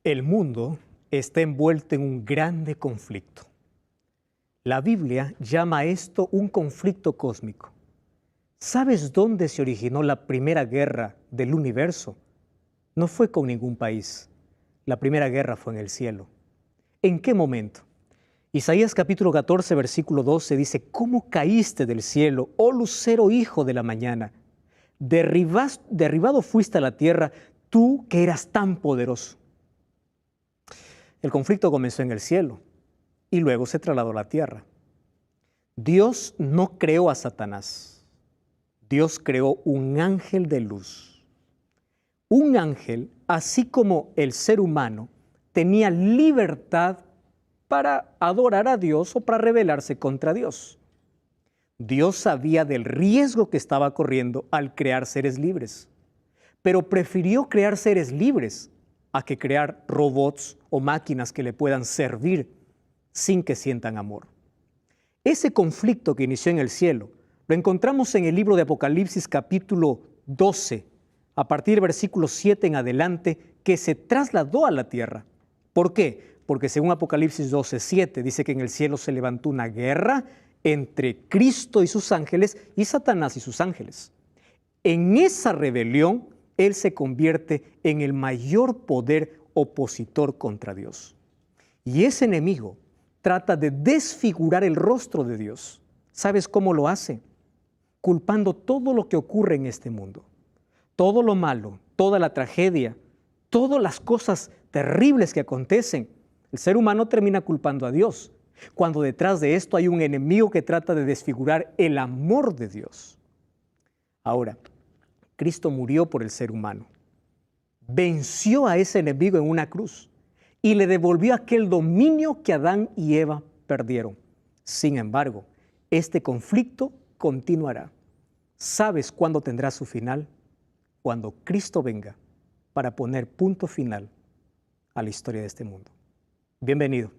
El mundo está envuelto en un grande conflicto. La Biblia llama a esto un conflicto cósmico. ¿Sabes dónde se originó la primera guerra del universo? No fue con ningún país. La primera guerra fue en el cielo. ¿En qué momento? Isaías capítulo 14, versículo 12 dice: ¿Cómo caíste del cielo, oh lucero hijo de la mañana? Derribado fuiste a la tierra, tú que eras tan poderoso. El conflicto comenzó en el cielo y luego se trasladó a la tierra. Dios no creó a Satanás. Dios creó un ángel de luz. Un ángel, así como el ser humano, tenía libertad para adorar a Dios o para rebelarse contra Dios. Dios sabía del riesgo que estaba corriendo al crear seres libres, pero prefirió crear seres libres a que crear robots o máquinas que le puedan servir sin que sientan amor. Ese conflicto que inició en el cielo lo encontramos en el libro de Apocalipsis capítulo 12, a partir del versículo 7 en adelante, que se trasladó a la tierra. ¿Por qué? Porque según Apocalipsis 12, 7, dice que en el cielo se levantó una guerra entre Cristo y sus ángeles y Satanás y sus ángeles. En esa rebelión, Él se convierte en el mayor poder opositor contra Dios. Y ese enemigo trata de desfigurar el rostro de Dios. ¿Sabes cómo lo hace? Culpando todo lo que ocurre en este mundo. Todo lo malo, toda la tragedia, todas las cosas terribles que acontecen. El ser humano termina culpando a Dios, cuando detrás de esto hay un enemigo que trata de desfigurar el amor de Dios. Ahora, Cristo murió por el ser humano, venció a ese enemigo en una cruz y le devolvió aquel dominio que Adán y Eva perdieron. Sin embargo, este conflicto continuará. ¿Sabes cuándo tendrá su final? Cuando Cristo venga para poner punto final a la historia de este mundo. Bienvenido.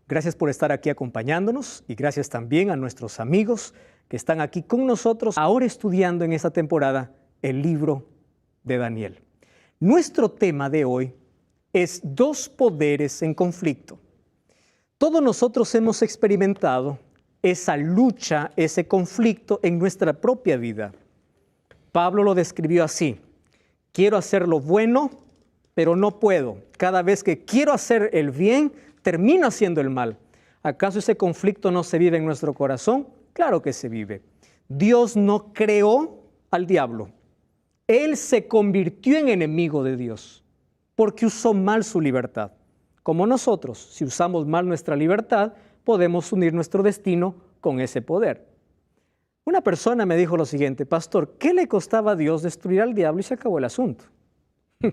Gracias por estar aquí acompañándonos y gracias también a nuestros amigos que están aquí con nosotros ahora estudiando en esta temporada el libro de Daniel. Nuestro tema de hoy es dos poderes en conflicto. Todos nosotros hemos experimentado esa lucha, ese conflicto en nuestra propia vida. Pablo lo describió así: quiero hacer lo bueno, pero no puedo. Cada vez que quiero hacer el bien, termino haciendo el mal. ¿Acaso ese conflicto no se vive en nuestro corazón? Claro que se vive. Dios no creó al diablo. Él se convirtió en enemigo de Dios porque usó mal su libertad. Como nosotros, si usamos mal nuestra libertad, podemos unir nuestro destino con ese poder. Una persona me dijo lo siguiente: pastor, ¿qué le costaba a Dios destruir al diablo y se acabó el asunto?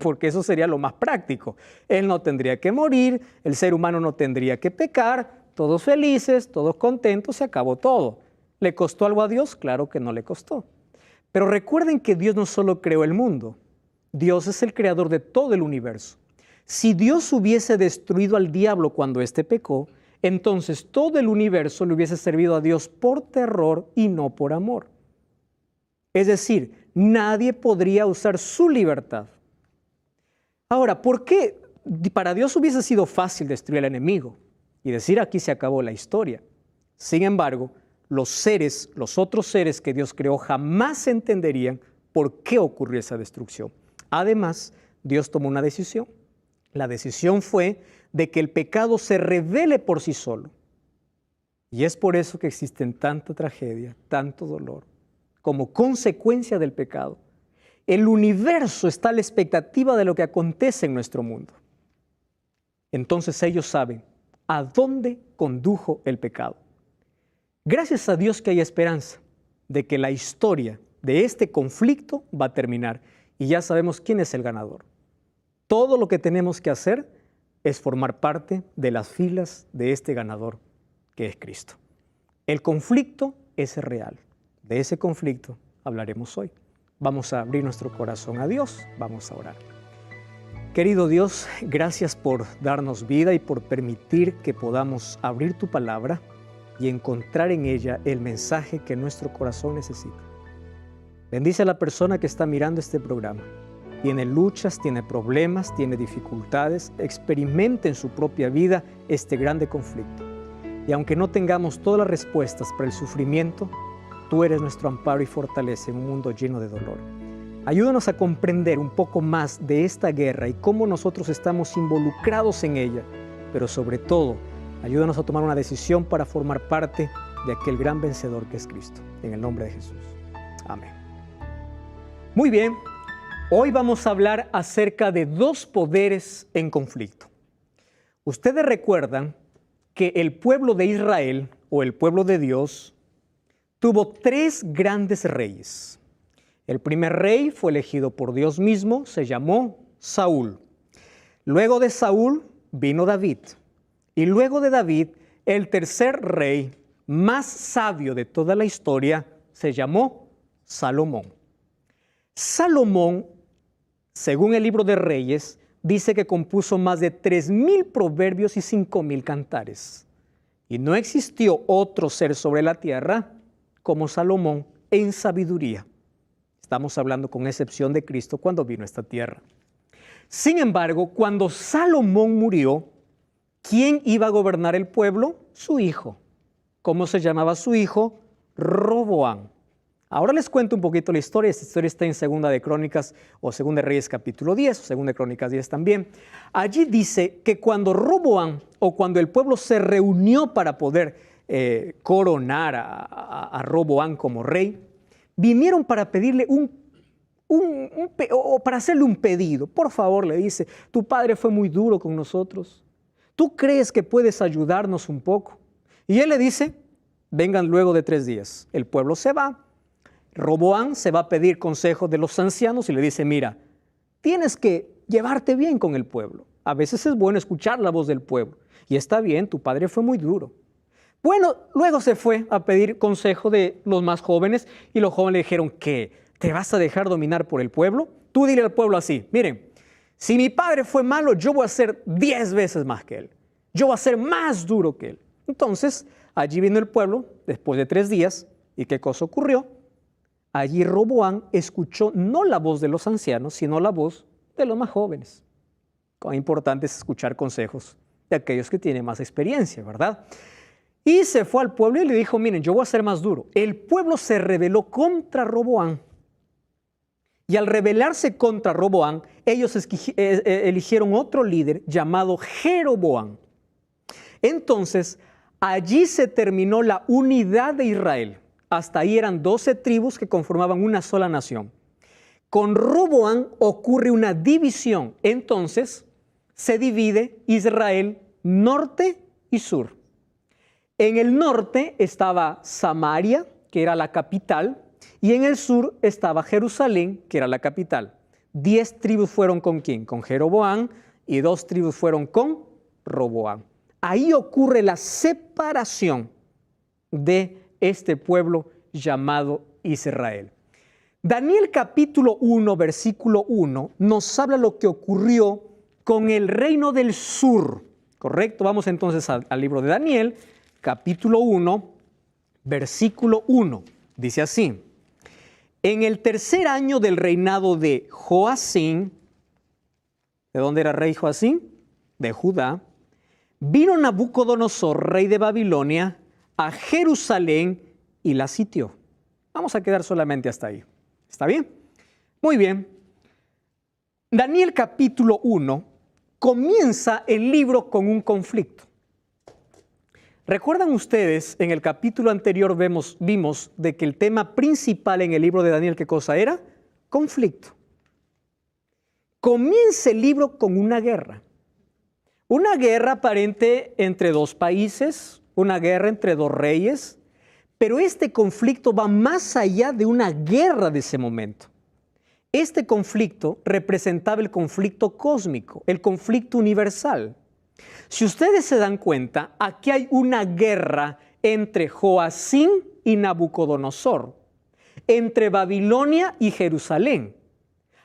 Porque eso sería lo más práctico. Él no tendría que morir, el ser humano no tendría que pecar, todos felices, todos contentos, se acabó todo. ¿Le costó algo a Dios? Claro que no le costó. Pero recuerden que Dios no solo creó el mundo, Dios es el creador de todo el universo. Si Dios hubiese destruido al diablo cuando éste pecó, entonces todo el universo le hubiese servido a Dios por terror y no por amor. Es decir, nadie podría usar su libertad. Ahora, ¿por qué para Dios hubiese sido fácil destruir al enemigo y decir aquí se acabó la historia? Sin embargo, los otros seres que Dios creó jamás entenderían por qué ocurrió esa destrucción. Además, Dios tomó una decisión. La decisión fue de que el pecado se revele por sí solo. Y es por eso que existen tanta tragedia, tanto dolor, como consecuencia del pecado. El universo está a la expectativa de lo que acontece en nuestro mundo. entonces ellos saben a dónde condujo el pecado. Gracias a Dios que hay esperanza de que la historia de este conflicto va a terminar y ya sabemos quién es el ganador. Todo lo que tenemos que hacer es formar parte de las filas de este ganador que es Cristo. El conflicto es real. De ese conflicto hablaremos hoy. Vamos a abrir nuestro corazón a Dios. Vamos a orar. Querido Dios, gracias por darnos vida y por permitir que podamos abrir tu palabra y encontrar en ella el mensaje que nuestro corazón necesita. Bendice a la persona que está mirando este programa. Tiene luchas, tiene problemas, tiene dificultades, experimenta en su propia vida este grande conflicto. Y aunque no tengamos todas las respuestas para el sufrimiento, tú eres nuestro amparo y fortaleza en un mundo lleno de dolor. Ayúdanos a comprender un poco más de esta guerra y cómo nosotros estamos involucrados en ella, pero sobre todo, ayúdanos a tomar una decisión para formar parte de aquel gran vencedor que es Cristo. En el nombre de Jesús. Amén. Muy bien, hoy vamos a hablar acerca de dos poderes en conflicto. Ustedes recuerdan que el pueblo de Israel, o el pueblo de Dios, tuvo tres grandes reyes. El primer rey fue elegido por Dios mismo, se llamó Saúl. Luego de Saúl vino David. Y luego de David, el tercer rey más sabio de toda la historia se llamó Salomón. Salomón, según el libro de Reyes, dice que compuso más de 3,000 proverbios y 5,000 cantares. Y no existió otro ser sobre la tierra como Salomón en sabiduría. Estamos hablando con excepción de Cristo cuando vino a esta tierra. Sin embargo, cuando Salomón murió, ¿quién iba a gobernar el pueblo? Su hijo. ¿Cómo se llamaba su hijo? Roboam. Ahora les cuento un poquito la historia. Esta historia está en Segunda de Crónicas o Segunda de Reyes capítulo 10, o Segunda de Crónicas 10 también. Allí dice que cuando Roboam o cuando el pueblo se reunió para poder coronar a Roboam como rey, vinieron para pedirle o para hacerle un pedido. Por favor, le dice, tu padre fue muy duro con nosotros. ¿Tú crees que puedes ayudarnos un poco? Y él le dice, vengan luego de 3 días. El pueblo se va. Roboam se va a pedir consejo de los ancianos y le dice, mira, tienes que llevarte bien con el pueblo. A veces es bueno escuchar la voz del pueblo. Y está bien, tu padre fue muy duro. Bueno, luego se fue a pedir consejo de los más jóvenes y los jóvenes le dijeron, ¿qué? ¿Te vas a dejar dominar por el pueblo? Tú dile al pueblo así, miren, si mi padre fue malo, yo voy a ser 10 veces más que él. Yo voy a ser más duro que él. Entonces, allí vino el pueblo después de 3 días. ¿Y qué cosa ocurrió? Allí Roboam escuchó no la voz de los ancianos, sino la voz de los más jóvenes. Cuán importante es escuchar consejos de aquellos que tienen más experiencia, ¿verdad? Y se fue al pueblo y le dijo, miren, yo voy a ser más duro. El pueblo se rebeló contra Roboam. Y al rebelarse contra Roboam, ellos eligieron otro líder llamado Jeroboam. Entonces, allí se terminó la unidad de Israel. Hasta ahí eran 12 tribus que conformaban una sola nación. Con Roboam ocurre una división. Entonces, se divide Israel norte y sur. En el norte estaba Samaria, que era la capital, y en el sur estaba Jerusalén, que era la capital. 10 tribus fueron con ¿quién? Con Jeroboam, y 2 tribus fueron con Roboam. Ahí ocurre la separación de este pueblo llamado Israel. Daniel capítulo 1, versículo 1, nos habla lo que ocurrió con el reino del sur. ¿Correcto? Vamos entonces al libro de Daniel, capítulo 1, versículo 1. Dice así, en el tercer año del reinado de Joacim, ¿de dónde era rey Joacim? De Judá. Vino Nabucodonosor, rey de Babilonia, a Jerusalén y la sitió. Vamos a quedar solamente hasta ahí. ¿Está bien? Muy bien. Daniel capítulo 1 comienza el libro con un conflicto. ¿Recuerdan ustedes, en el capítulo anterior vimos de que el tema principal en el libro de Daniel, ¿qué cosa era? Conflicto. Comienza el libro con una guerra. Una guerra aparente entre dos países, una guerra entre dos reyes, pero este conflicto va más allá de una guerra de ese momento. Este conflicto representaba el conflicto cósmico, el conflicto universal. Si ustedes se dan cuenta, aquí hay una guerra entre Joacim y Nabucodonosor, entre Babilonia y Jerusalén.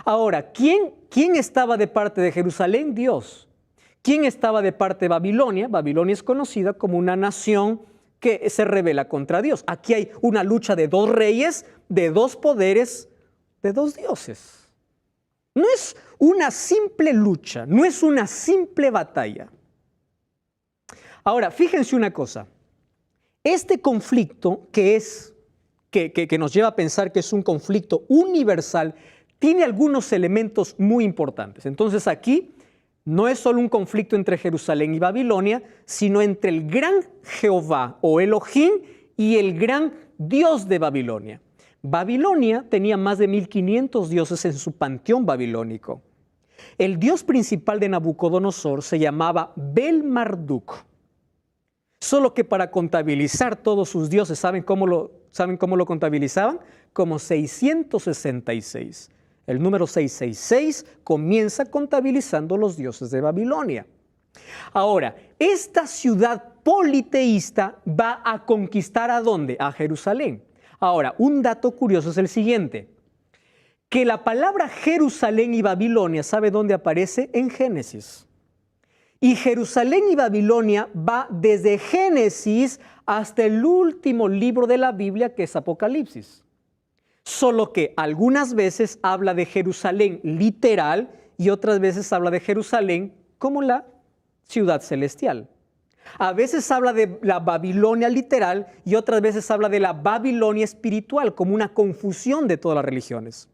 Ahora, ¿quién estaba de parte de Jerusalén? Dios. ¿Quién estaba de parte de Babilonia? Babilonia es conocida como una nación que se rebela contra Dios. Aquí hay una lucha de dos reyes, de dos poderes, de dos dioses. No es una simple lucha, no es una simple batalla. Ahora, fíjense una cosa. Este conflicto que nos lleva a pensar que es un conflicto universal, tiene algunos elementos muy importantes. Entonces aquí no es solo un conflicto entre Jerusalén y Babilonia, sino entre el gran Jehová o Elohim y el gran Dios de Babilonia. Babilonia tenía más de 1500 dioses en su panteón babilónico. El dios principal de Nabucodonosor se llamaba Bel-Marduk. Solo que para contabilizar todos sus dioses, ¿saben cómo lo contabilizaban? Como 666. El número 666 comienza contabilizando los dioses de Babilonia. Ahora, esta ciudad politeísta va a conquistar ¿a dónde? A Jerusalén. Ahora, un dato curioso es el siguiente, que la palabra Jerusalén y Babilonia, ¿sabe dónde aparece? En Génesis. Y Jerusalén y Babilonia va desde Génesis hasta el último libro de la Biblia, que es Apocalipsis. Solo que algunas veces habla de Jerusalén literal y otras veces habla de Jerusalén como la ciudad celestial. A veces habla de la Babilonia literal y otras veces habla de la Babilonia espiritual, como una confusión de todas las religiones.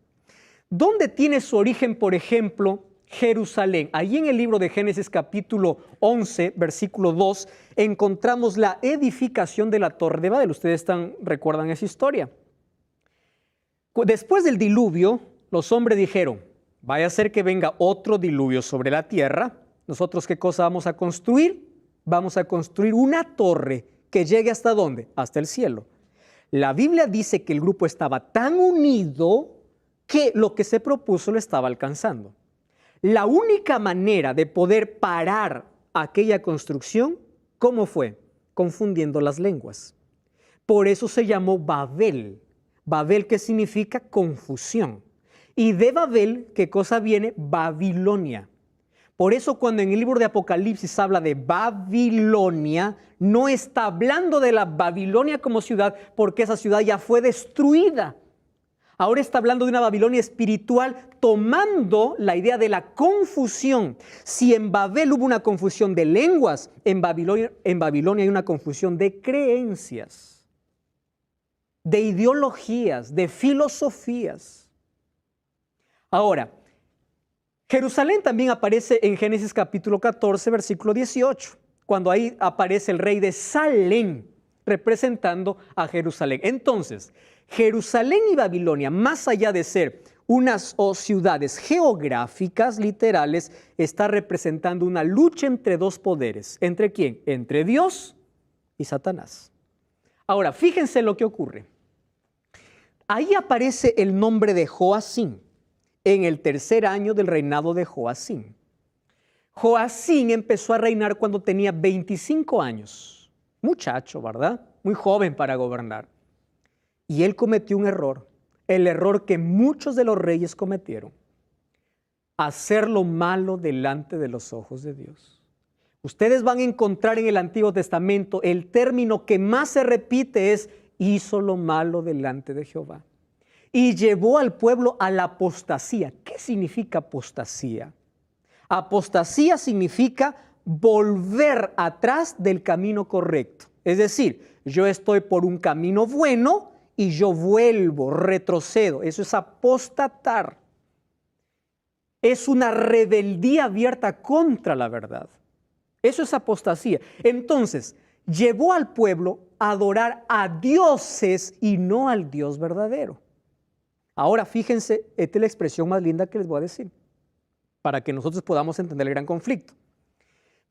¿Dónde tiene su origen, por ejemplo, Jerusalén? Allí en el libro de Génesis capítulo 11, versículo 2, encontramos la edificación de la Torre de Babel. Ustedes recuerdan esa historia. Después del diluvio, los hombres dijeron, vaya a ser que venga otro diluvio sobre la tierra. ¿Nosotros qué cosa vamos a construir? Vamos a construir una torre que llegue ¿hasta dónde? Hasta el cielo. La Biblia dice que el grupo estaba tan unido que lo que se propuso lo estaba alcanzando. La única manera de poder parar aquella construcción, ¿cómo fue? Confundiendo las lenguas. Por eso se llamó Babel. Babel, ¿qué significa? Confusión. Y de Babel, ¿qué cosa viene? Babilonia. Por eso cuando en el libro de Apocalipsis habla de Babilonia, no está hablando de la Babilonia como ciudad, porque esa ciudad ya fue destruida. Ahora está hablando de una Babilonia espiritual, tomando la idea de la confusión. Si en Babel hubo una confusión de lenguas, en Babilonia hay una confusión de creencias, de ideologías, de filosofías. Ahora, Jerusalén también aparece en Génesis capítulo 14, versículo 18, cuando ahí aparece el rey de Salem, representando a Jerusalén. Entonces, Jerusalén y Babilonia, más allá de ser unas ciudades geográficas, literales, está representando una lucha entre dos poderes. ¿Entre quién? Entre Dios y Satanás. Ahora, fíjense lo que ocurre. Ahí aparece el nombre de Joacim en el tercer año del reinado de Joacim. Joacim empezó a reinar cuando tenía 25 años. Muchacho, ¿verdad? Muy joven para gobernar. Y él cometió un error, el error que muchos de los reyes cometieron: hacer lo malo delante de los ojos de Dios. Ustedes van a encontrar en el Antiguo Testamento el término que más se repite es: hizo lo malo delante de Jehová. Y llevó al pueblo a la apostasía. ¿Qué significa apostasía? Apostasía significa volver atrás del camino correcto. Es decir, yo estoy por un camino bueno y yo vuelvo, retrocedo. Eso es apostatar. Es una rebeldía abierta contra la verdad. Eso es apostasía. Entonces, llevó al pueblo a adorar a dioses y no al Dios verdadero. Ahora fíjense, esta es la expresión más linda que les voy a decir, para que nosotros podamos entender el gran conflicto.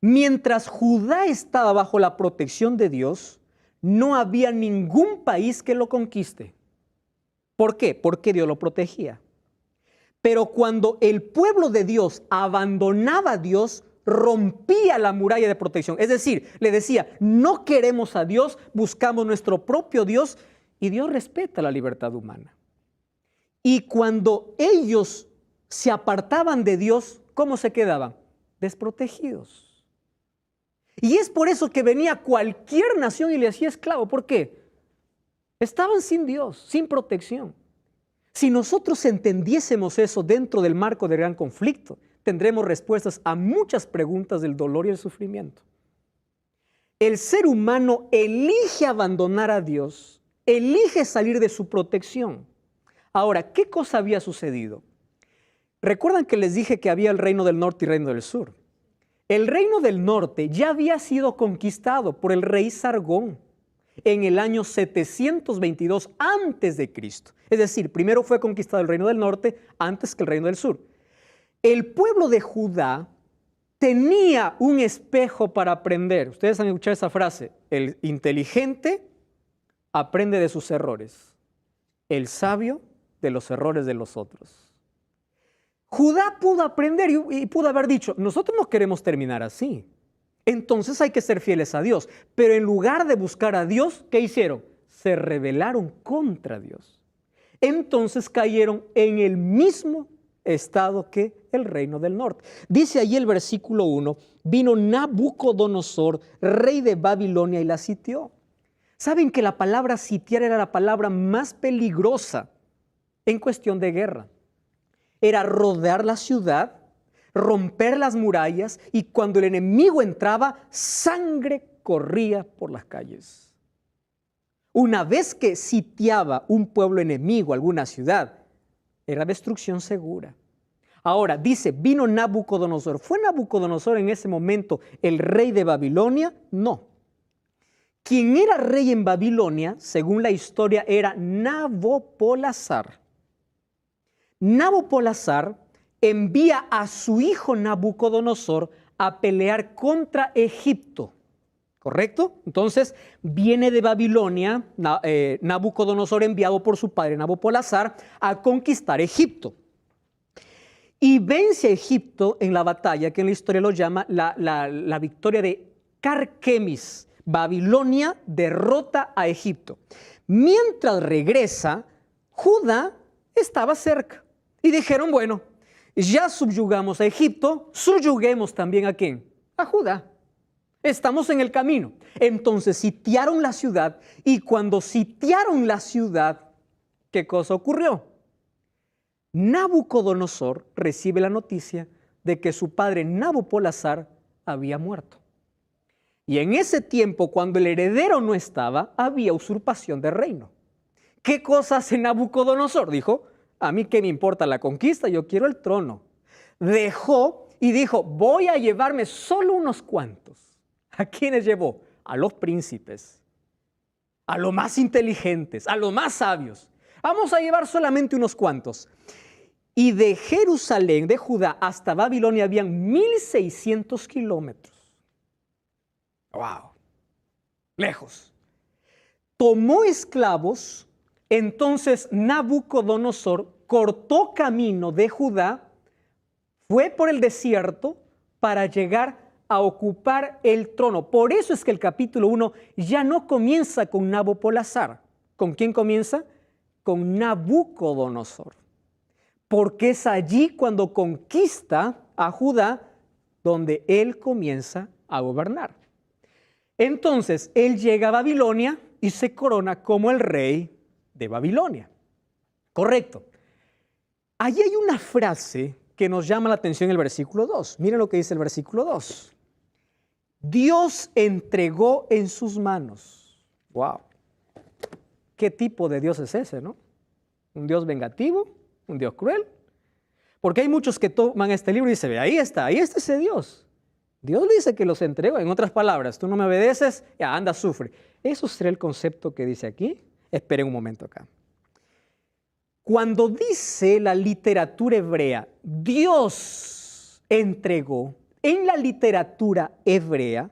Mientras Judá estaba bajo la protección de Dios, no había ningún país que lo conquiste. ¿Por qué? Porque Dios lo protegía. Pero cuando el pueblo de Dios abandonaba a Dios, rompía la muralla de protección. Es decir, le decía, no queremos a Dios, buscamos nuestro propio Dios, y Dios respeta la libertad humana. Y cuando ellos se apartaban de Dios, ¿cómo se quedaban? Desprotegidos. Y es por eso que venía cualquier nación y le hacía esclavo. ¿Por qué? Estaban sin Dios, sin protección. Si nosotros entendiésemos eso dentro del marco del gran conflicto, tendremos respuestas a muchas preguntas del dolor y el sufrimiento. El ser humano elige abandonar a Dios, elige salir de su protección. Ahora, ¿qué cosa había sucedido? Recuerdan que les dije que había el reino del norte y el reino del sur. El reino del norte ya había sido conquistado por el rey Sargón en el año 722 antes de Cristo. Es decir, primero fue conquistado el reino del norte antes que el reino del sur. El pueblo de Judá tenía un espejo para aprender. Ustedes han escuchado esa frase: el inteligente aprende de sus errores, el sabio de los errores de los otros. Judá pudo aprender y pudo haber dicho, nosotros no queremos terminar así. Entonces hay que ser fieles a Dios. Pero en lugar de buscar a Dios, ¿qué hicieron? Se rebelaron contra Dios. Entonces cayeron en el mismo estado que el reino del norte. Dice allí el versículo 1, vino Nabucodonosor, rey de Babilonia, y la sitió. ¿Saben que la palabra sitiar era la palabra más peligrosa en cuestión de guerra? Era rodear la ciudad, romper las murallas, y cuando el enemigo entraba, sangre corría por las calles. Una vez que sitiaba un pueblo enemigo, alguna ciudad, era destrucción segura. Ahora, dice, vino Nabucodonosor. ¿Fue Nabucodonosor en ese momento el rey de Babilonia? No. Quien era rey en Babilonia, según la historia, era Nabopolassar. Nabopolassar envía a su hijo Nabucodonosor a pelear contra Egipto. ¿Correcto? Entonces viene de Babilonia Nabucodonosor, enviado por su padre Nabopolassar, a conquistar Egipto. Y vence a Egipto en la batalla que en la historia lo llama la victoria de Carquemis. Babilonia derrota a Egipto. Mientras regresa, Judá estaba cerca. Y dijeron, bueno, ya subyugamos a Egipto, subyuguemos también ¿a quién? A Judá. Estamos en el camino. Entonces sitiaron la ciudad, y cuando sitiaron la ciudad, ¿qué cosa ocurrió? Nabucodonosor recibe la noticia de que su padre Nabopolassar había muerto. Y en ese tiempo, cuando el heredero no estaba, había usurpación de reino. ¿Qué cosa hace Nabucodonosor? Dijo, a mí qué me importa la conquista, yo quiero el trono. Dejó y dijo, voy a llevarme solo unos cuantos. ¿A quiénes llevó? A los príncipes, a los más inteligentes, a los más sabios. Vamos a llevar solamente unos cuantos. Y de Jerusalén, de Judá, hasta Babilonia habían 1600 kilómetros. ¡Wow! Lejos. Tomó esclavos. Entonces Nabucodonosor cortó camino de Judá, fue por el desierto para llegar a ocupar el trono. Por eso es que el capítulo 1 ya no comienza con Nabopolassar. ¿Con quién comienza? Con Nabucodonosor. Porque es allí cuando conquista a Judá donde él comienza a gobernar. Entonces él llega a Babilonia y se corona como el rey de Babilonia. Correcto. Allí hay una frase que nos llama la atención en el versículo 2. Miren lo que dice el versículo 2. Dios entregó en sus manos. ¡Wow! ¿Qué tipo de Dios es ese, no? ¿Un Dios vengativo? ¿Un Dios cruel? Porque hay muchos que toman este libro y dicen, ahí está ese Dios. Dios le dice que los entregó. En otras palabras, tú no me obedeces, ya anda, sufre. ¿Eso sería el concepto que dice aquí? Esperen un momento acá. Cuando dice la literatura hebrea, Dios entregó, En la literatura hebrea,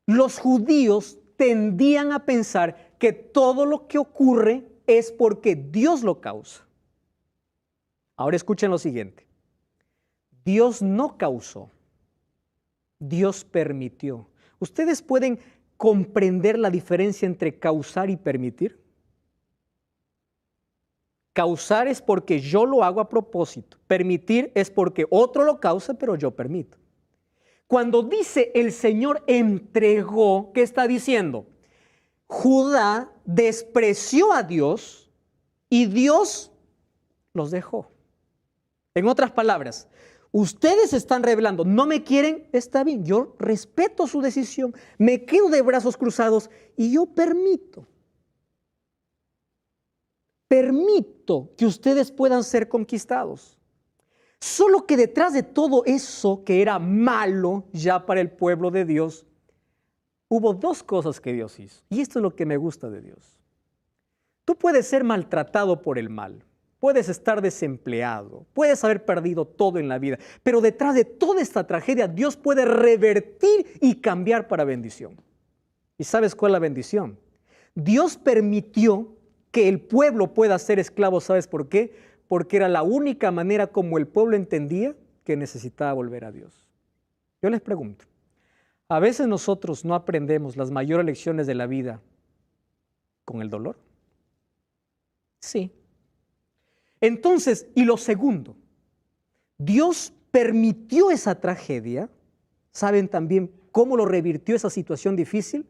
los judíos tendían a pensar que todo lo que ocurre es porque Dios lo causa. Ahora escuchen lo siguiente. Dios no causó, Dios permitió. ¿Ustedes pueden comprender la diferencia entre causar y permitir? Causar es porque yo lo hago a propósito. Permitir es porque otro lo causa, pero yo permito. Cuando dice el Señor entregó, ¿qué está diciendo? Judá despreció a Dios y Dios los dejó. En otras palabras, ustedes están rebelando, no me quieren, está bien, yo respeto su decisión, me quedo de brazos cruzados y yo permito que ustedes puedan ser conquistados. Solo que detrás de todo eso que era malo ya para el pueblo de Dios, hubo dos cosas que Dios hizo. Y esto es lo que me gusta de Dios. Tú puedes ser maltratado por el mal, puedes estar desempleado, puedes haber perdido todo en la vida, pero detrás de toda esta tragedia Dios puede revertir y cambiar para bendición. ¿Y sabes cuál es la bendición? Dios permitió que el pueblo pueda ser esclavo. ¿Sabes por qué? Porque era la única manera como el pueblo entendía que necesitaba volver a Dios. Yo les pregunto, ¿a veces nosotros no aprendemos las mayores lecciones de la vida con el dolor? Sí. Entonces, y lo segundo, Dios permitió esa tragedia. ¿Saben también cómo lo revirtió esa situación difícil?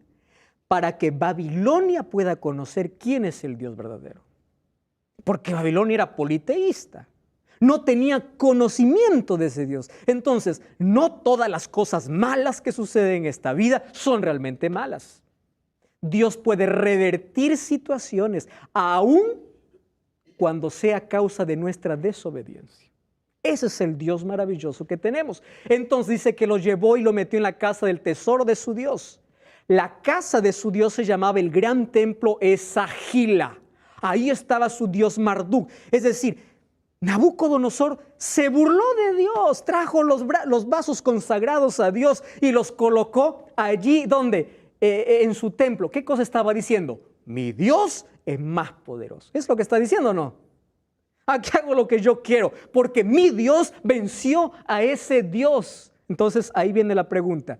Para que Babilonia pueda conocer quién es el Dios verdadero. Porque Babilonia era politeísta, no tenía conocimiento de ese Dios. Entonces, no todas las cosas malas que suceden en esta vida son realmente malas. Dios puede revertir situaciones, aun cuando sea causa de nuestra desobediencia. Ese es el Dios maravilloso que tenemos. Entonces dice que lo llevó y lo metió en la casa del tesoro de su Dios. La casa de su Dios se llamaba el gran templo Esagila. Ahí estaba su Dios Marduk. Es decir, Nabucodonosor se burló de Dios, trajo los vasos consagrados a Dios y los colocó allí donde, en su templo. ¿Qué cosa estaba diciendo? Mi Dios es más poderoso. ¿Es lo que está diciendo o no? Aquí hago lo que yo quiero, porque mi Dios venció a ese Dios. Entonces ahí viene la pregunta.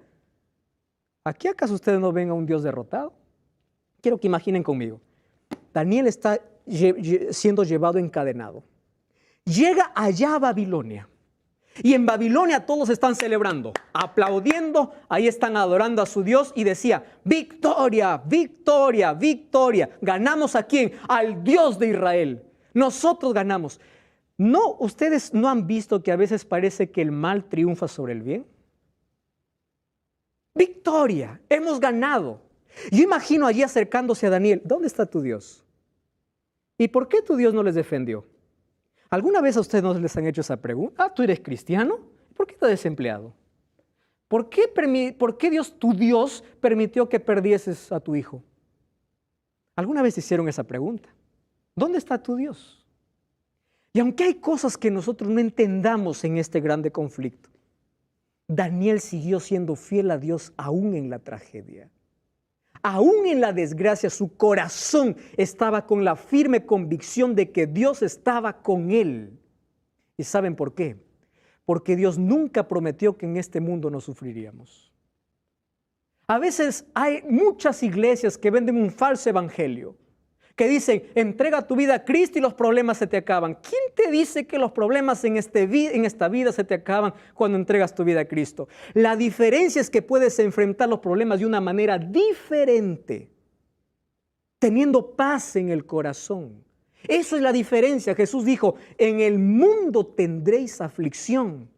¿Aquí acaso ustedes no ven a un Dios derrotado? Quiero que imaginen conmigo. Daniel está siendo llevado encadenado. Llega allá a Babilonia. Y en Babilonia todos están celebrando, aplaudiendo, ahí están adorando a su Dios y decía, victoria, victoria, victoria. ¿Ganamos a quién? Al Dios de Israel. Nosotros ganamos. ¿No, ustedes no han visto que a veces parece que el mal triunfa sobre el bien? Victoria, hemos ganado. Yo imagino allí acercándose a Daniel, ¿dónde está tu Dios? ¿Y por qué tu Dios no les defendió? ¿Alguna vez a ustedes no les han hecho esa pregunta? Ah, ¿tú eres cristiano? ¿Por qué estás desempleado? ¿Por qué Dios, tu Dios, permitió que perdieses a tu hijo? ¿Alguna vez hicieron esa pregunta? ¿Dónde está tu Dios? Y aunque hay cosas que nosotros no entendamos en este grande conflicto, Daniel siguió siendo fiel a Dios aún en la tragedia. Aún en la desgracia, su corazón estaba con la firme convicción de que Dios estaba con él. ¿Y saben por qué? Porque Dios nunca prometió que en este mundo no sufriríamos. A veces hay muchas iglesias que venden un falso evangelio, que dicen, entrega tu vida a Cristo y los problemas se te acaban. ¿Quién te dice que los problemas en esta vida se te acaban cuando entregas tu vida a Cristo? La diferencia es que puedes enfrentar los problemas de una manera diferente, teniendo paz en el corazón. Eso es la diferencia. Jesús dijo, en el mundo tendréis aflicción.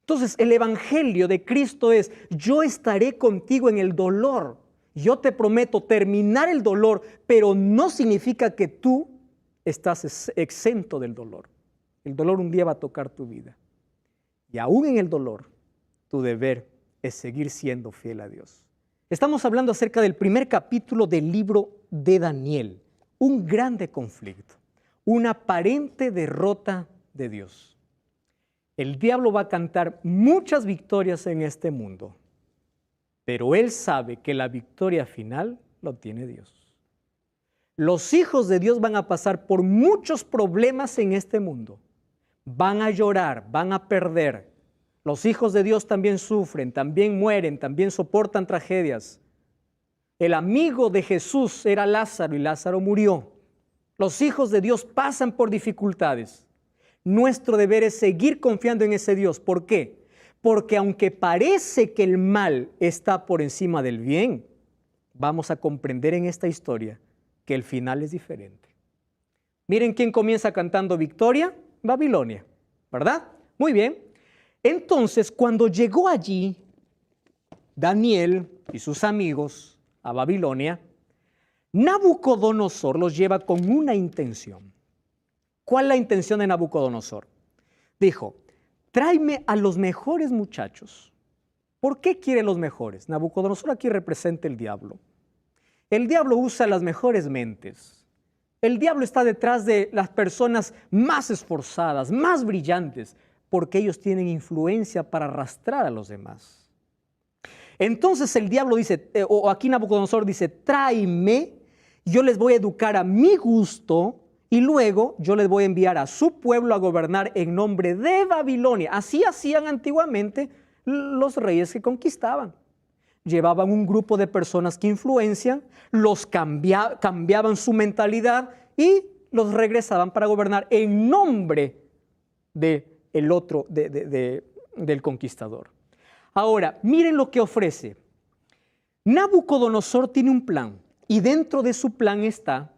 Entonces, el evangelio de Cristo es, yo estaré contigo en el dolor. Yo te prometo terminar el dolor, pero no significa que tú estás exento del dolor. El dolor un día va a tocar tu vida. Y aún en el dolor, tu deber es seguir siendo fiel a Dios. Estamos hablando acerca del primer capítulo del libro de Daniel. Un grande conflicto, una aparente derrota de Dios. El diablo va a cantar muchas victorias en este mundo, pero él sabe que la victoria final lo tiene Dios. Los hijos de Dios van a pasar por muchos problemas en este mundo. Van a llorar, van a perder. Los hijos de Dios también sufren, también mueren, también soportan tragedias. El amigo de Jesús era Lázaro y Lázaro murió. Los hijos de Dios pasan por dificultades. Nuestro deber es seguir confiando en ese Dios. ¿Por qué? Porque aunque parece que el mal está por encima del bien, vamos a comprender en esta historia que el final es diferente. Miren quién comienza cantando victoria, Babilonia, ¿verdad? Muy bien. Entonces, cuando llegó allí Daniel y sus amigos a Babilonia, Nabucodonosor los lleva con una intención. ¿Cuál es la intención de Nabucodonosor? Dijo, tráeme a los mejores muchachos. ¿Por qué quiere los mejores? Nabucodonosor aquí representa el diablo. El diablo usa las mejores mentes. El diablo está detrás de las personas más esforzadas, más brillantes, porque ellos tienen influencia para arrastrar a los demás. Entonces el diablo dice, o aquí Nabucodonosor dice, tráeme, yo les voy a educar a mi gusto y luego yo les voy a enviar a su pueblo a gobernar en nombre de Babilonia. Así hacían antiguamente los reyes que conquistaban. Llevaban un grupo de personas que influencian, los cambiaban su mentalidad y los regresaban para gobernar en nombre del conquistador. Ahora, miren lo que ofrece. Nabucodonosor tiene un plan y dentro de su plan está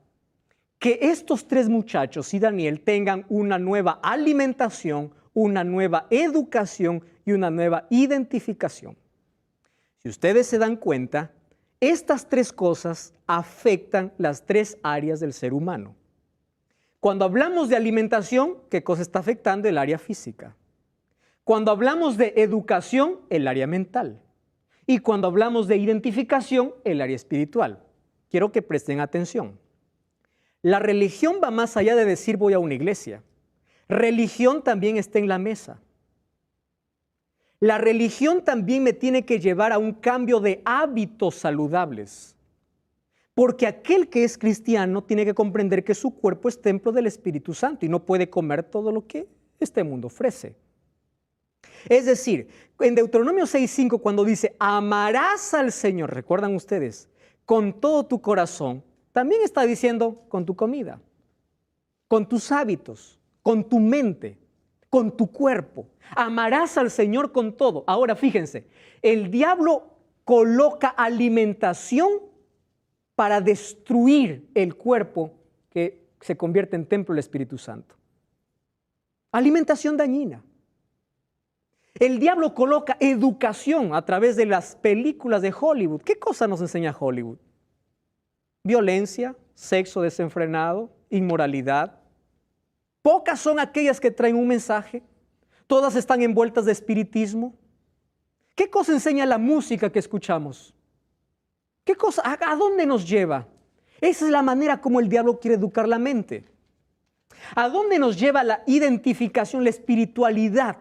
que estos tres muchachos y Daniel tengan una nueva alimentación, una nueva educación y una nueva identificación. Si ustedes se dan cuenta, estas tres cosas afectan las tres áreas del ser humano. Cuando hablamos de alimentación, ¿qué cosa está afectando? El área física. Cuando hablamos de educación, el área mental. Y cuando hablamos de identificación, el área espiritual. Quiero que presten atención. La religión va más allá de decir voy a una iglesia. Religión también está en la mesa. La religión también me tiene que llevar a un cambio de hábitos saludables. Porque aquel que es cristiano tiene que comprender que su cuerpo es templo del Espíritu Santo y no puede comer todo lo que este mundo ofrece. Es decir, en Deuteronomio 6:5 cuando dice amarás al Señor, recuerdan ustedes, con todo tu corazón, también está diciendo con tu comida, con tus hábitos, con tu mente, con tu cuerpo. Amarás al Señor con todo. Ahora fíjense, el diablo coloca alimentación para destruir el cuerpo que se convierte en templo del Espíritu Santo. Alimentación dañina. El diablo coloca educación a través de las películas de Hollywood. ¿Qué cosa nos enseña Hollywood? Violencia, sexo desenfrenado, inmoralidad. Pocas son aquellas que traen un mensaje. Todas están envueltas de espiritismo. ¿Qué cosa enseña la música que escuchamos? ¿Qué cosa? ¿A dónde nos lleva? Esa es la manera como el diablo quiere educar la mente. ¿A dónde nos lleva la identificación, la espiritualidad?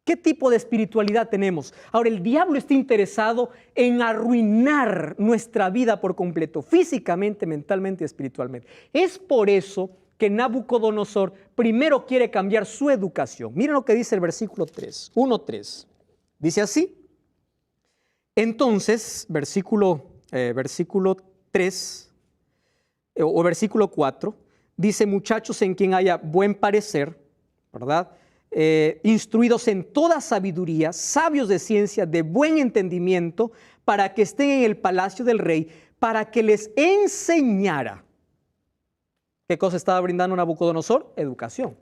¿Qué tipo de espiritualidad tenemos? Ahora, el diablo está interesado en arruinar nuestra vida por completo, físicamente, mentalmente y espiritualmente. Es por eso que Nabucodonosor primero quiere cambiar su educación. Miren lo que dice el versículo 3, 1:3. Dice así. Entonces, versículo 3 o versículo 4, dice muchachos en quien haya buen parecer, ¿verdad? Instruidos en toda sabiduría, sabios de ciencia, de buen entendimiento, para que estén en el palacio del rey, para que les enseñara. ¿Qué cosa estaba brindando Nabucodonosor? Educación.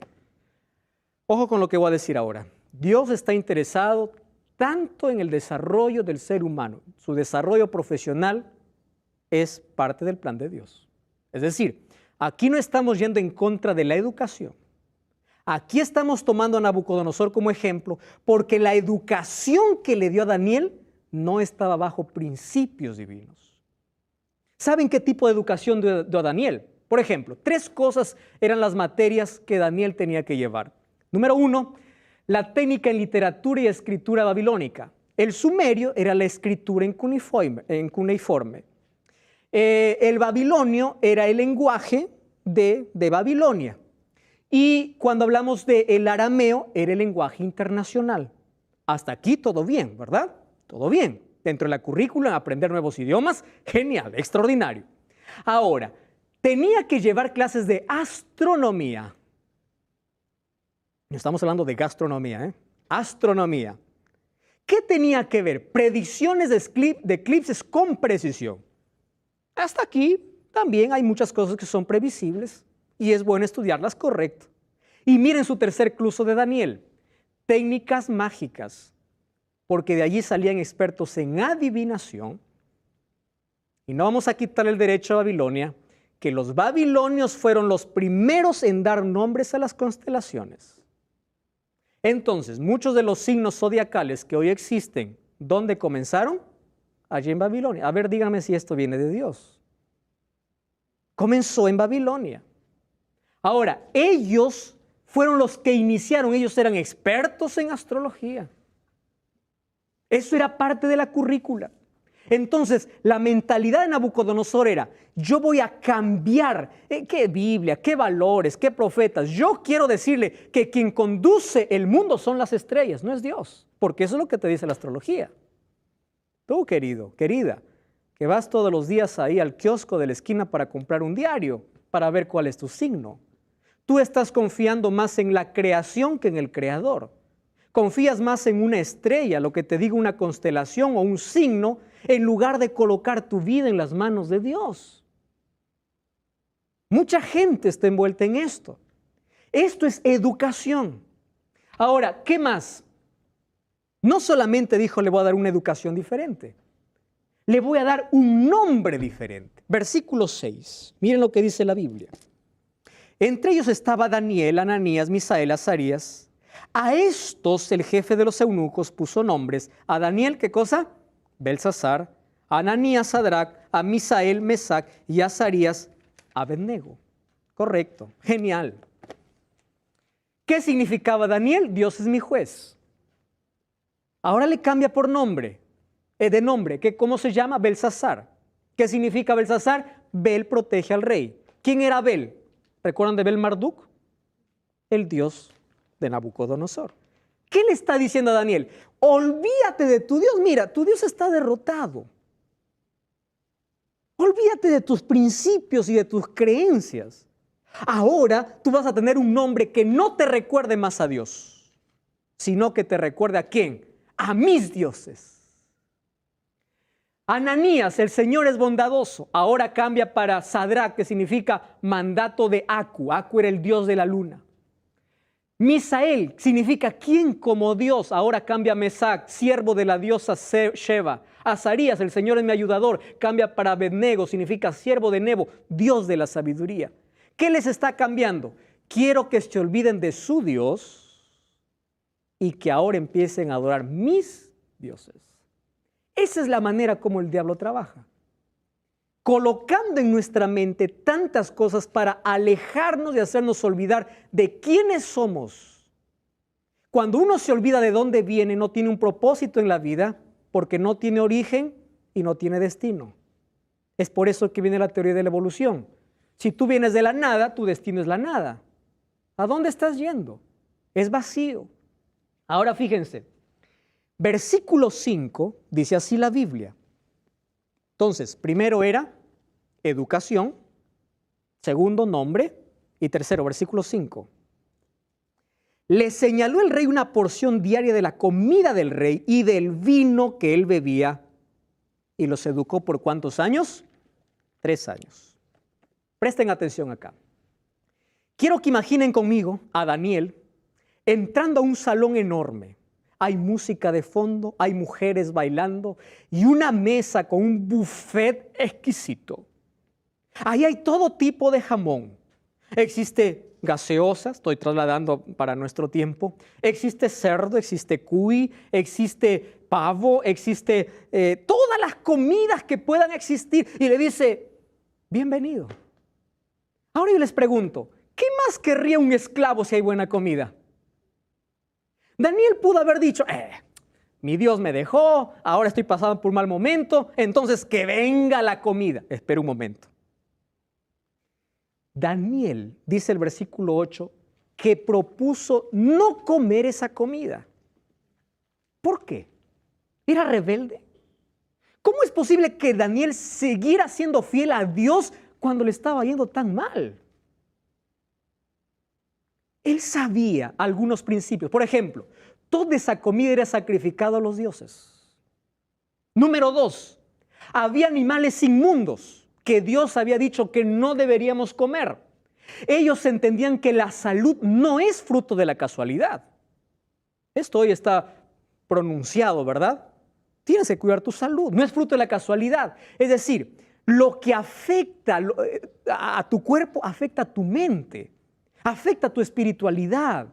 Ojo con lo que voy a decir ahora. Dios está interesado tanto en el desarrollo del ser humano. Su desarrollo profesional es parte del plan de Dios. Es decir, aquí no estamos yendo en contra de la educación. Aquí estamos tomando a Nabucodonosor como ejemplo porque la educación que le dio a Daniel no estaba bajo principios divinos. ¿Saben qué tipo de educación dio a Daniel? Por ejemplo, 3 cosas eran las materias que Daniel tenía que llevar. Número 1, la técnica en literatura y escritura babilónica. El sumerio era la escritura en cuneiforme. El babilonio era el lenguaje de Babilonia. Y cuando hablamos del arameo, era el lenguaje internacional. Hasta aquí todo bien, ¿verdad? Todo bien. Dentro de la currícula, aprender nuevos idiomas, genial, extraordinario. Ahora, tenía que llevar clases de astronomía. No estamos hablando de gastronomía, ¿eh? Astronomía. ¿Qué tenía que ver? Predicciones de eclipses con precisión. Hasta aquí también hay muchas cosas que son previsibles y es bueno estudiarlas correcto. Y miren su tercer curso de Daniel, técnicas mágicas, porque de allí salían expertos en adivinación. Y no vamos a quitar el derecho a Babilonia, que los babilonios fueron los primeros en dar nombres a las constelaciones. Entonces, muchos de los signos zodiacales que hoy existen, ¿dónde comenzaron? Allí en Babilonia. A ver, díganme si esto viene de Dios. Comenzó en Babilonia. Ahora, ellos fueron los que iniciaron, ellos eran expertos en astrología. Eso era parte de la currícula. Entonces, la mentalidad de Nabucodonosor era, yo voy a cambiar, ¿qué Biblia, qué valores, qué profetas? Yo quiero decirle que quien conduce el mundo son las estrellas, no es Dios, porque eso es lo que te dice la astrología. Tú, querido, querida, que vas todos los días ahí al kiosco de la esquina para comprar un diario, para ver cuál es tu signo. Tú estás confiando más en la creación que en el creador. Confías más en una estrella, lo que te diga una constelación o un signo, en lugar de colocar tu vida en las manos de Dios. Mucha gente está envuelta en esto. Esto es educación. Ahora, ¿qué más? No solamente dijo, le voy a dar una educación diferente. Le voy a dar un nombre diferente. Versículo 6. Miren lo que dice la Biblia. Entre ellos estaba Daniel, Ananías, Misael, Azarías. A estos el jefe de los eunucos puso nombres. A Daniel, ¿qué cosa? Belsasar. A Ananías, Sadrac. A Misael, Mesac. Y a Azarías, Abednego. Correcto. Genial. ¿Qué significaba Daniel? Dios es mi juez. Ahora le cambia por nombre. De nombre. ¿Cómo se llama? Belsasar. ¿Qué significa Belsasar? Bel protege al rey. ¿Quién era Bel? ¿Recuerdan de Bel Marduk? El dios de Nabucodonosor. ¿Qué le está diciendo a Daniel? Olvídate de tu Dios. Mira, tu Dios está derrotado. Olvídate de tus principios y de tus creencias. Ahora tú vas a tener un nombre que no te recuerde más a Dios, sino que te recuerde ¿a quién? A mis dioses. Ananías, el Señor es bondadoso. Ahora cambia para Sadrac, que significa mandato de Aku. Aku era el dios de la luna. Misael significa ¿quién como Dios? Ahora cambia a Mesac, siervo de la diosa Sheba. Azarías, el Señor es mi ayudador, cambia para Abednego, significa siervo de Nebo, Dios de la sabiduría. ¿Qué les está cambiando? Quiero que se olviden de su Dios y que ahora empiecen a adorar mis dioses. Esa es la manera como el diablo trabaja. Colocando en nuestra mente tantas cosas para alejarnos y hacernos olvidar de quiénes somos. Cuando uno se olvida de dónde viene, no tiene un propósito en la vida, porque no tiene origen y no tiene destino. Es por eso que viene la teoría de la evolución. Si tú vienes de la nada, tu destino es la nada. ¿A dónde estás yendo? Es vacío. Ahora fíjense, versículo 5 dice así la Biblia. Entonces, primero era educación, segundo nombre y tercero, versículo 5. Le señaló el rey una porción diaria de la comida del rey y del vino que él bebía y los educó por ¿cuántos años? 3 años. Presten atención acá. Quiero que imaginen conmigo a Daniel entrando a un salón enorme. Hay música de fondo, hay mujeres bailando y una mesa con un buffet exquisito. Ahí hay todo tipo de jamón. Existe gaseosa, estoy trasladando para nuestro tiempo. Existe cerdo, existe cuy, existe pavo, existe todas las comidas que puedan existir. Y le dice, bienvenido. Ahora yo les pregunto, ¿qué más querría un esclavo si hay buena comida? Daniel pudo haber dicho, mi Dios me dejó, ahora estoy pasando por un mal momento, entonces que venga la comida. Espera un momento. Daniel, dice el versículo 8, que propuso no comer esa comida. ¿Por qué? ¿Era rebelde? ¿Cómo es posible que Daniel siguiera siendo fiel a Dios cuando le estaba yendo tan mal? Él sabía algunos principios. Por ejemplo, toda esa comida era sacrificada a los dioses. Número 2, había animales inmundos que Dios había dicho que no deberíamos comer. Ellos entendían que la salud no es fruto de la casualidad. Esto hoy está pronunciado, ¿verdad? Tienes que cuidar tu salud, no es fruto de la casualidad. Es decir, lo que afecta a tu cuerpo afecta a tu mente, afecta a tu espiritualidad.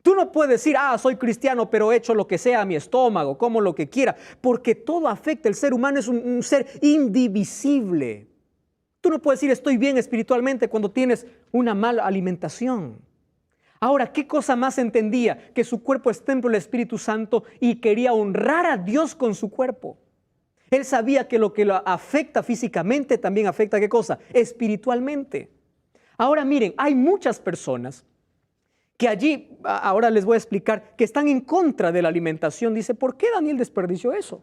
Tú no puedes decir, soy cristiano, pero he hecho lo que sea a mi estómago, como lo que quiera, porque todo afecta. El ser humano es un ser indivisible. Tú no puedes decir, estoy bien espiritualmente cuando tienes una mala alimentación. Ahora, ¿qué cosa más entendía? Que su cuerpo es templo del Espíritu Santo y quería honrar a Dios con su cuerpo. Él sabía que lo que lo afecta físicamente también afecta, ¿qué cosa? Espiritualmente. Ahora miren, hay muchas personas que allí, ahora les voy a explicar, que están en contra de la alimentación. Dice, ¿por qué Daniel desperdició eso?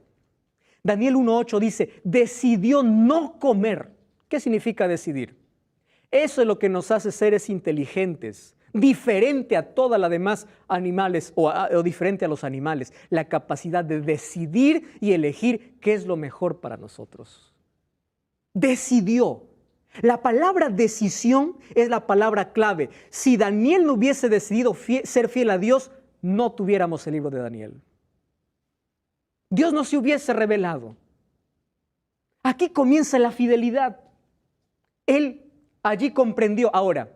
Daniel 1:8 dice, decidió no comer. ¿Qué significa decidir? Eso es lo que nos hace seres inteligentes, diferente a todas las demás animales o diferente a los animales, la capacidad de decidir y elegir qué es lo mejor para nosotros. Decidió. La palabra decisión es la palabra clave. Si Daniel no hubiese decidido ser fiel a Dios, no tuviéramos el libro de Daniel. Dios no se hubiese revelado. Aquí comienza la fidelidad. Él allí comprendió. Ahora,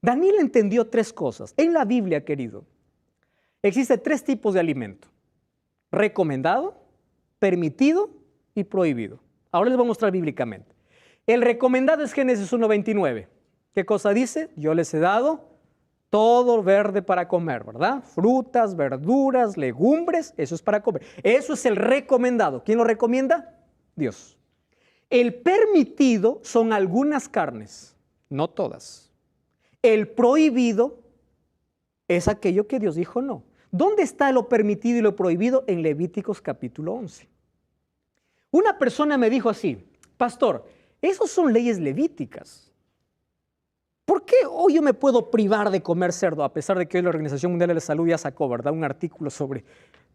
Daniel entendió 3 cosas. En la Biblia, querido, existen 3 tipos de alimento: recomendado, permitido y prohibido. Ahora les voy a mostrar bíblicamente. El recomendado es Génesis 1:29. ¿Qué cosa dice? Yo les he dado todo verde para comer, ¿verdad? Frutas, verduras, legumbres, eso es para comer. Eso es el recomendado. ¿Quién lo recomienda? Dios. El permitido son algunas carnes, no todas. El prohibido es aquello que Dios dijo no. ¿Dónde está lo permitido y lo prohibido? En Levíticos capítulo 11. Una persona me dijo así, pastor, esos son leyes levíticas. ¿Por qué hoy yo me puedo privar de comer cerdo? A pesar de que hoy la Organización Mundial de la Salud ya sacó, ¿verdad?, un artículo sobre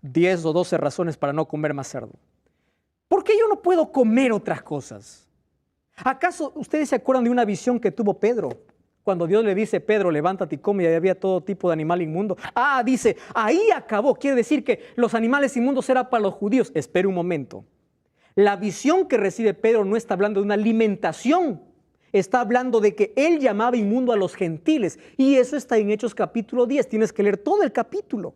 10 o 12 razones para no comer más cerdo. ¿Por qué yo no puedo comer otras cosas? ¿Acaso ustedes se acuerdan de una visión que tuvo Pedro? Cuando Dios le dice, Pedro, levántate y come, y ahí había todo tipo de animal inmundo. Dice, ahí acabó. Quiere decir que los animales inmundos eran para los judíos. Espera un momento. La visión que recibe Pedro no está hablando de una alimentación. Está hablando de que él llamaba inmundo a los gentiles. Y eso está en Hechos capítulo 10. Tienes que leer todo el capítulo.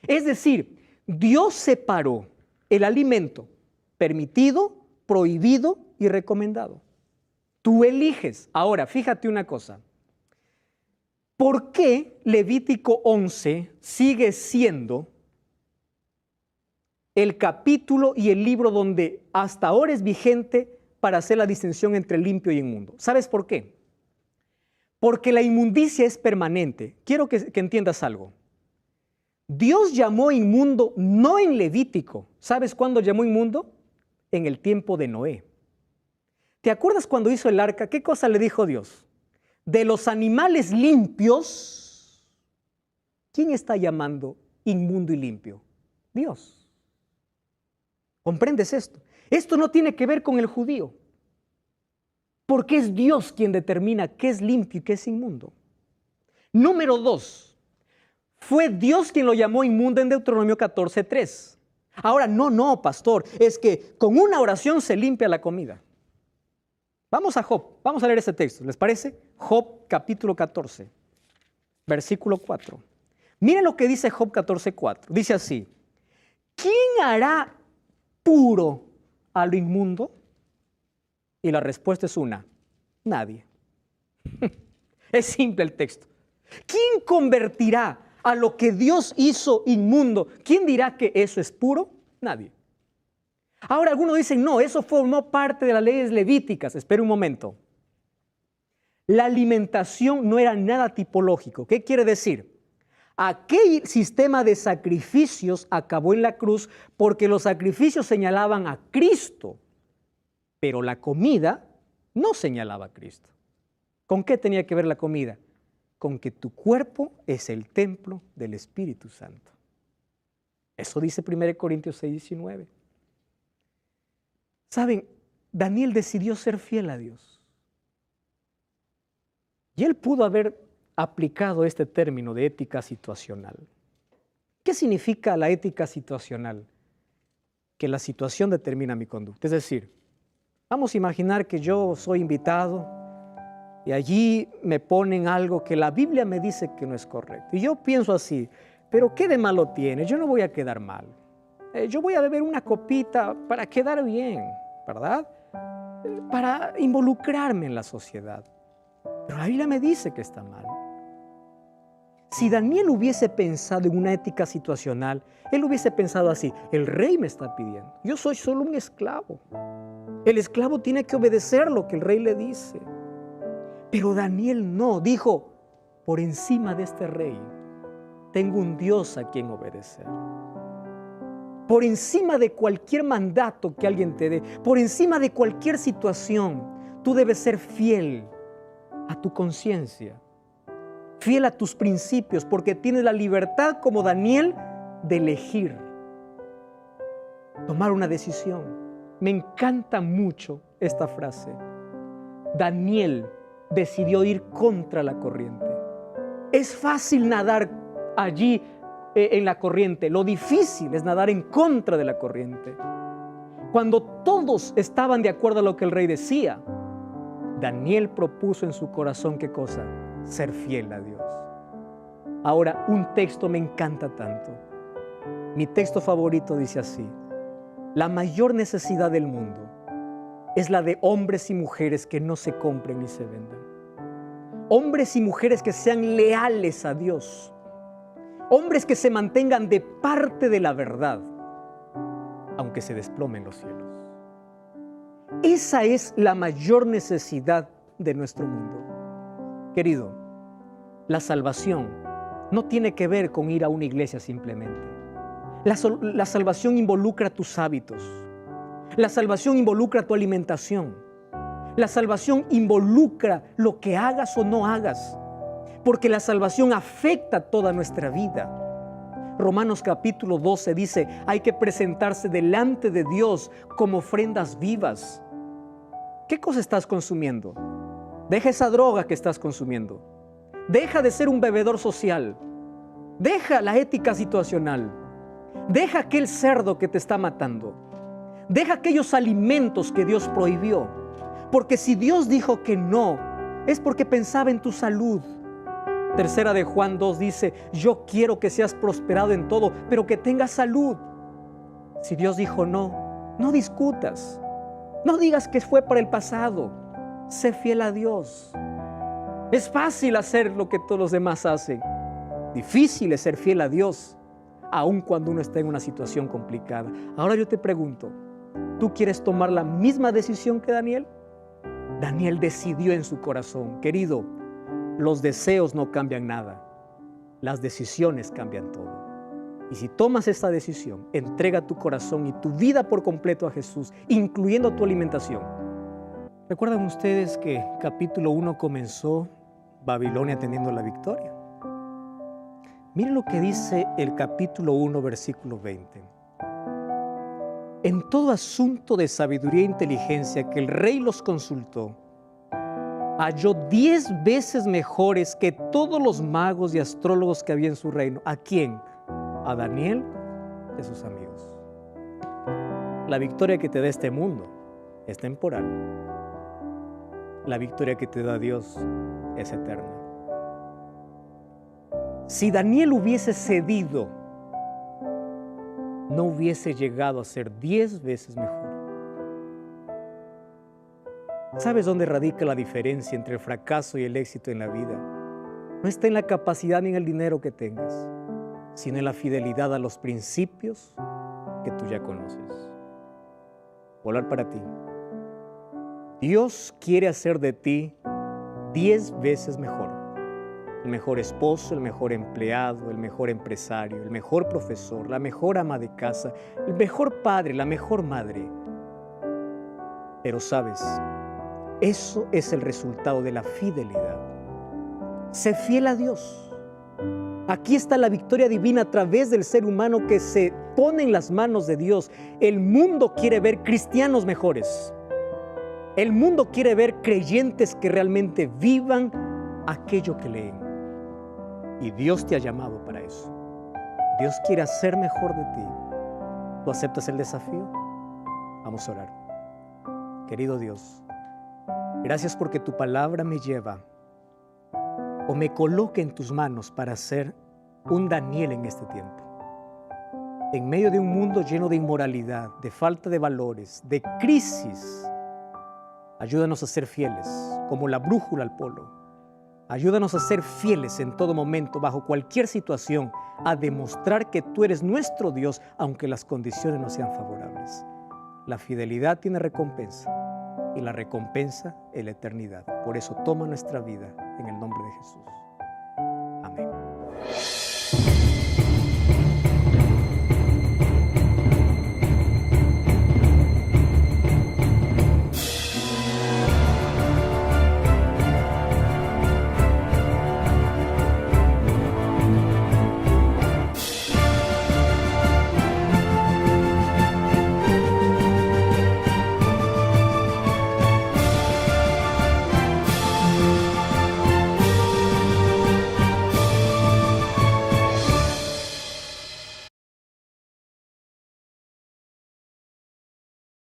Es decir, Dios separó el alimento permitido, prohibido y recomendado. Tú eliges. Ahora, fíjate una cosa. ¿Por qué Levítico 11 sigue siendo el capítulo y el libro donde hasta ahora es vigente para hacer la distinción entre limpio y inmundo? ¿Sabes por qué? Porque la inmundicia es permanente. Quiero que entiendas algo. Dios llamó inmundo no en Levítico. ¿Sabes cuándo llamó inmundo? En el tiempo de Noé. ¿Te acuerdas cuando hizo el arca? ¿Qué cosa le dijo Dios? De los animales limpios, ¿quién está llamando inmundo y limpio? Dios. ¿Comprendes esto? Esto no tiene que ver con el judío, porque es Dios quien determina qué es limpio y qué es inmundo. Número 2, fue Dios quien lo llamó inmundo en Deuteronomio 14:3. Ahora, no, pastor, es que con una oración se limpia la comida. Vamos a Job, vamos a leer ese texto, ¿les parece? Job capítulo 14, versículo 4. Miren lo que dice Job 14:4. Dice así, ¿quién hará puro a lo inmundo? Y la respuesta es una, nadie. Es simple el texto. ¿Quién convertirá a lo que Dios hizo inmundo, ¿quién dirá que eso es puro? Nadie. Ahora algunos dicen, no, eso formó parte de las leyes levíticas. Espera un momento. La alimentación no era nada tipológico. ¿Qué quiere decir? Aquel sistema de sacrificios acabó en la cruz porque los sacrificios señalaban a Cristo, pero la comida no señalaba a Cristo. ¿Con qué tenía que ver la comida? Con que tu cuerpo es el templo del Espíritu Santo. Eso dice 1 Corintios 6:19. ¿Saben? Daniel decidió ser fiel a Dios. Y él pudo haber aplicado este término de ética situacional. ¿Qué significa la ética situacional? Que la situación determina mi conducta. Es decir, vamos a imaginar que yo soy invitado y allí me ponen algo que la Biblia me dice que no es correcto. Y yo pienso así, pero ¿qué de malo tiene? Yo no voy a quedar mal. Yo voy a beber una copita para quedar bien, ¿verdad? Para involucrarme en la sociedad. Pero la Biblia me dice que está mal. Si Daniel hubiese pensado en una ética situacional, él hubiese pensado así, el rey me está pidiendo, yo soy solo un esclavo. El esclavo tiene que obedecer lo que el rey le dice. Pero Daniel no, dijo, por encima de este rey, tengo un Dios a quien obedecer. Por encima de cualquier mandato que alguien te dé, por encima de cualquier situación, tú debes ser fiel a tu conciencia, fiel a tus principios, porque tienes la libertad como Daniel de elegir, tomar una decisión. Me encanta mucho esta frase. Daniel decidió ir contra la corriente. Es fácil nadar allí en la corriente, lo difícil es nadar en contra de la corriente. Cuando todos estaban de acuerdo a lo que el rey decía, Daniel propuso en su corazón, ¿qué cosa? Ser fiel a Dios. Ahora, un texto me encanta tanto. Mi texto favorito dice así: la mayor necesidad del mundo es la de hombres y mujeres que no se compren ni se vendan. Hombres y mujeres que sean leales a Dios. Hombres que se mantengan de parte de la verdad, aunque se desplomen los cielos. Esa es la mayor necesidad de nuestro mundo. Querido, la salvación no tiene que ver con ir a una iglesia simplemente. La salvación involucra tus hábitos. La salvación involucra tu alimentación. La salvación involucra lo que hagas o no hagas, porque la salvación afecta toda nuestra vida. Romanos capítulo 12 dice, hay que presentarse delante de Dios como ofrendas vivas. ¿Qué cosa estás consumiendo? Deja esa droga que estás consumiendo. Deja de ser un bebedor social. Deja la ética situacional. Deja aquel cerdo que te está matando. Deja aquellos alimentos que Dios prohibió. Porque si Dios dijo que no, es porque pensaba en tu salud. Tercera de Juan 2 dice, yo quiero que seas prosperado en todo, pero que tengas salud. Si Dios dijo no, no discutas. No digas que fue para el pasado. Sé fiel a Dios. Es fácil hacer lo que todos los demás hacen. Difícil es ser fiel a Dios, aun cuando uno está en una situación complicada. Ahora yo te pregunto, ¿tú quieres tomar la misma decisión que Daniel? Daniel decidió en su corazón, querido, los deseos no cambian nada, las decisiones cambian todo. Y si tomas esta decisión, entrega tu corazón y tu vida por completo a Jesús, incluyendo tu alimentación. ¿Recuerdan ustedes que capítulo 1 comenzó Babilonia teniendo la victoria? Miren lo que dice el capítulo 1, versículo 20. En todo asunto de sabiduría e inteligencia que el rey los consultó, halló 10 veces mejores que todos los magos y astrólogos que había en su reino. ¿A quién? A Daniel y a sus amigos. La victoria que te da este mundo es temporal. La victoria que te da Dios es eterna. Si Daniel hubiese cedido, no hubiese llegado a ser 10 veces mejor. ¿Sabes dónde radica la diferencia entre el fracaso y el éxito en la vida? no está en la capacidad ni en el dinero que tengas, sino en la fidelidad a los principios que tú ya conoces. Volar para ti. Dios quiere hacer de ti 10 veces mejor. El mejor esposo, el mejor empleado, el mejor empresario, el mejor profesor, la mejor ama de casa, el mejor padre, la mejor madre. Pero sabes, eso es el resultado de la fidelidad. Sé fiel a Dios. Aquí está la victoria divina a través del ser humano que se pone en las manos de Dios. El mundo quiere ver cristianos mejores. El mundo quiere ver creyentes que realmente vivan aquello que leen. Y Dios te ha llamado para eso. Dios quiere hacer mejor de ti. ¿Tú aceptas el desafío? Vamos a orar. Querido Dios, gracias porque tu palabra me lleva o me coloca en tus manos para ser un Daniel en este tiempo. En medio de un mundo lleno de inmoralidad, de falta de valores, de crisis, ayúdanos a ser fieles, como la brújula al polo. Ayúdanos a ser fieles en todo momento, bajo cualquier situación, a demostrar que tú eres nuestro Dios, aunque las condiciones no sean favorables. La fidelidad tiene recompensa, y la recompensa es la eternidad. Por eso toma nuestra vida en el nombre de Jesús. Amén.